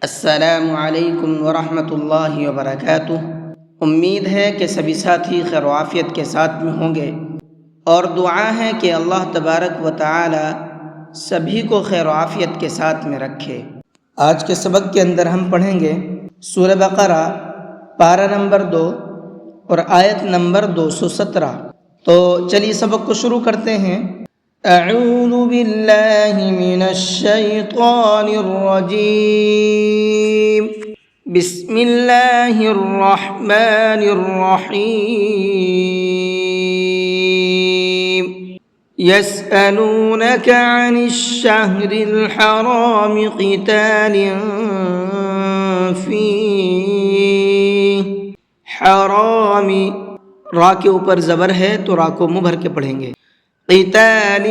السلام علیکم ورحمۃ اللہ وبرکاتہ۔ امید ہے کہ سبھی ساتھی خیر و عافیت کے ساتھ میں ہوں گے، اور دعا ہے کہ اللہ تبارک و تعالی سبھی کو خیر و عافیت کے ساتھ میں رکھے۔ آج کے سبق کے اندر ہم پڑھیں گے سورہ بقرہ پارہ نمبر 2 اور آیت نمبر 217۔ تو چلیے سبق کو شروع کرتے ہیں۔ اعوذ باللہ من الشیطان الرجیم، بسم اللہ الرحمن الرحیم۔ یسألونک عن الشہر الحرام قتال فیہ، حرام را کے اوپر زبر ہے تو را کو منہ بھر کے پڑھیں گے۔ قتال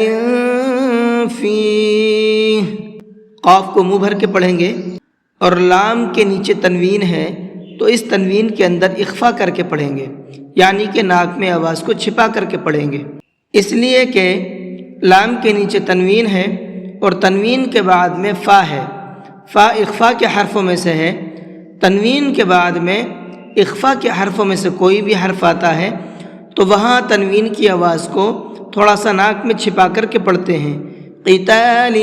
فیہ، قاف کو منہ بھر کے پڑھیں گے، اور لام کے نیچے تنوین ہے تو اس تنوین کے اندر اخفا کر کے پڑھیں گے، یعنی کہ ناک میں آواز کو چھپا کر کے پڑھیں گے، اس لیے کہ لام کے نیچے تنوین ہے اور تنوین کے بعد میں فا ہے۔ فا اخفا کے حرفوں میں سے ہے۔ تنوین کے بعد میں اخفا کے حرفوں میں سے کوئی بھی حرف آتا ہے تو وہاں تنوین کی آواز کو تھوڑا سا ناک میں چھپا کر کے پڑھتے ہیں۔ قتال،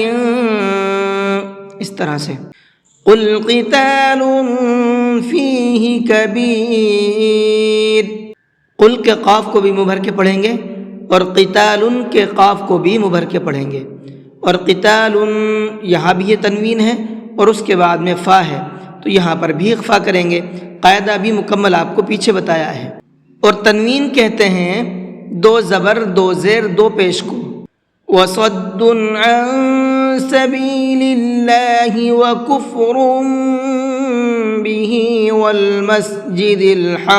اس طرح سے۔ قل قتال فیہ کبیر، قل کے قاف کو بھی منہ بھر کے پڑھیں گے اور قتال کے قاف کو بھی منہ بھر کے پڑھیں گے، اور قتال یہاں بھی یہ تنوین ہے اور اس کے بعد میں فا ہے تو یہاں پر بھی اخفا کریں گے۔ قاعدہ بھی مکمل آپ کو پیچھے بتایا ہے۔ اور تنوین کہتے ہیں دو زبر دو زیر دو پیش کو۔ وَصَدٌّ عَن سَبِيلِ اللَّهِ وَكُفْرٌ بِهِ وَالْمَسْجِدِ الْحَرَامِ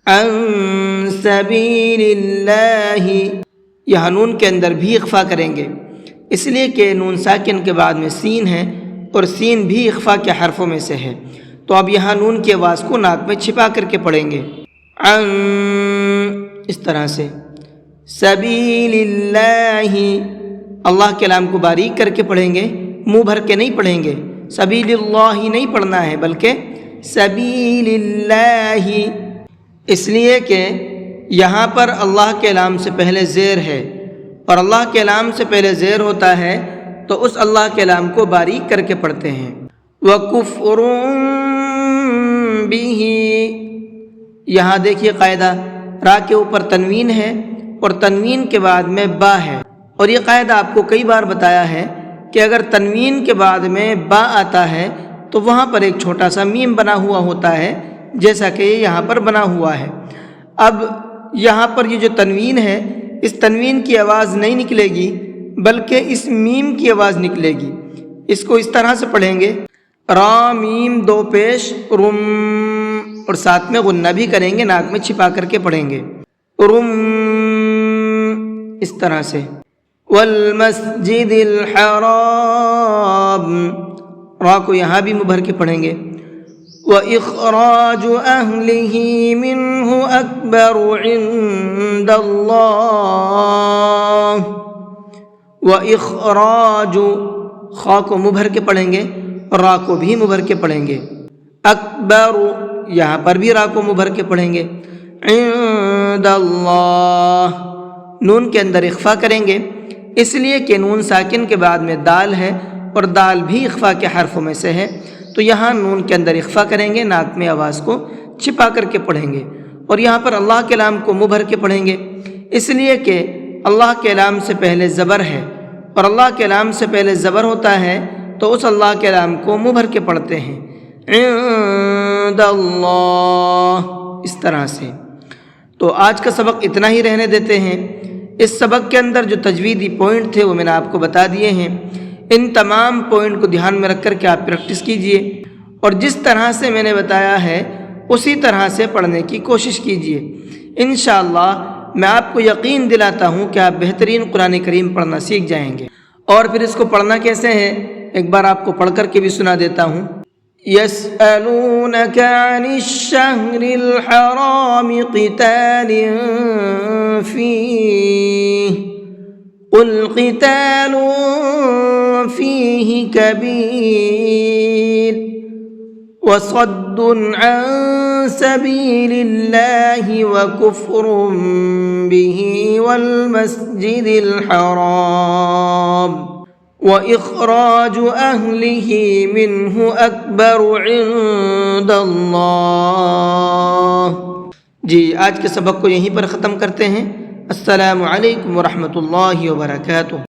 عَن سَبِيلِ اللَّهِ، یہاں نون کے اندر بھی اخفا کریں گے، اس لیے کہ نون ساکن کے بعد میں سین ہے اور سین بھی اخفا کے حرفوں میں سے ہے، تو اب یہاں نون کی آواز کو ناک میں چھپا کر کے پڑھیں گے۔ عن، اس طرح سے۔ سبیل اللہ، اللہ کے لام کو باریک کر کے پڑھیں گے، منہ بھر کے نہیں پڑھیں گے۔ سبیل اللہ نہیں پڑھنا ہے بلکہ سبیل اللہ، اس لیے کہ یہاں پر اللہ کے لام سے پہلے زیر ہے، اور اللہ کے لام سے پہلے زیر ہوتا ہے تو اس اللہ کے لام کو باریک کر کے پڑھتے ہیں۔ وَكُفْرٌ بِهِ، یہاں دیکھیے قاعدہ، را کے اوپر تنوین ہے اور تنوین کے بعد میں با ہے، اور یہ قاعدہ آپ کو کئی بار بتایا ہے کہ اگر تنوین کے بعد میں با آتا ہے تو وہاں پر ایک چھوٹا سا میم بنا ہوا ہوتا ہے، جیسا کہ یہاں پر بنا ہوا ہے۔ اب یہاں پر یہ جو تنوین ہے اس تنوین کی آواز نہیں نکلے گی بلکہ اس میم کی آواز نکلے گی۔ اس کو اس طرح سے پڑھیں گے، را میم دو پیش رم، اور ساتھ میں غنہ بھی کریں گے، ناک میں چھپا کر کے پڑھیں گے، رم، اس طرح سے۔ والمسجد الحرام، را کو یہاں بھی منہ بھر کے پڑھیں گے۔ وَإِخْرَاجُ أَهْلِهِ مِنْهُ أَكْبَرُ عِنْدَ اللَّهِ، وَإِخْرَاجُ، خا کو منہ بھر کے پڑھیں گے اور را کو بھی منہ بھر کے پڑھیں گے۔ اکبر، یہاں پر بھی را کو منہ بھر کے پڑھیں گے۔ عند اللہ، نون کے اندر اخفا کریں گے، اس لیے کہ نون ساکن کے بعد میں دال ہے اور دال بھی اخفا کے حرفوں میں سے ہے، تو یہاں نون کے اندر اخفا کریں گے، ناک میں آواز کو چھپا کر کے پڑھیں گے، اور یہاں پر اللہ کے لام کو منہ بھر کے پڑھیں گے، اس لیے کہ اللہ کے لام سے پہلے زبر ہے، اور اللہ کے لام سے پہلے زبر ہوتا ہے تو اس اللہ کے لام کو منہ بھر کے پڑھتے ہیں۔ عند اللہ، اس طرح سے۔ تو آج کا سبق اتنا ہی رہنے دیتے ہیں۔ اس سبق کے اندر جو تجویدی پوائنٹ تھے وہ میں نے آپ کو بتا دیے ہیں، ان تمام پوائنٹ کو دھیان میں رکھ کر کے آپ پریکٹس کیجئے، اور جس طرح سے میں نے بتایا ہے اسی طرح سے پڑھنے کی کوشش کیجئے۔ انشاءاللہ میں آپ کو یقین دلاتا ہوں کہ آپ بہترین قرآن کریم پڑھنا سیکھ جائیں گے۔ اور پھر اس کو پڑھنا کیسے ہے ایک بار آپ کو پڑھ کر کے بھی سنا دیتا ہوں۔ يسألونك عن الشهر الحرام قتال فيه قل قتال فيه كبير وصد عن سبيل الله وكفر به والمسجد الحرام وإخراج أهله منه أكبر عند الله. جی آج کے سبق کو یہیں پر ختم کرتے ہیں. السلام علیکم ورحمۃ اللہ وبرکاتہ.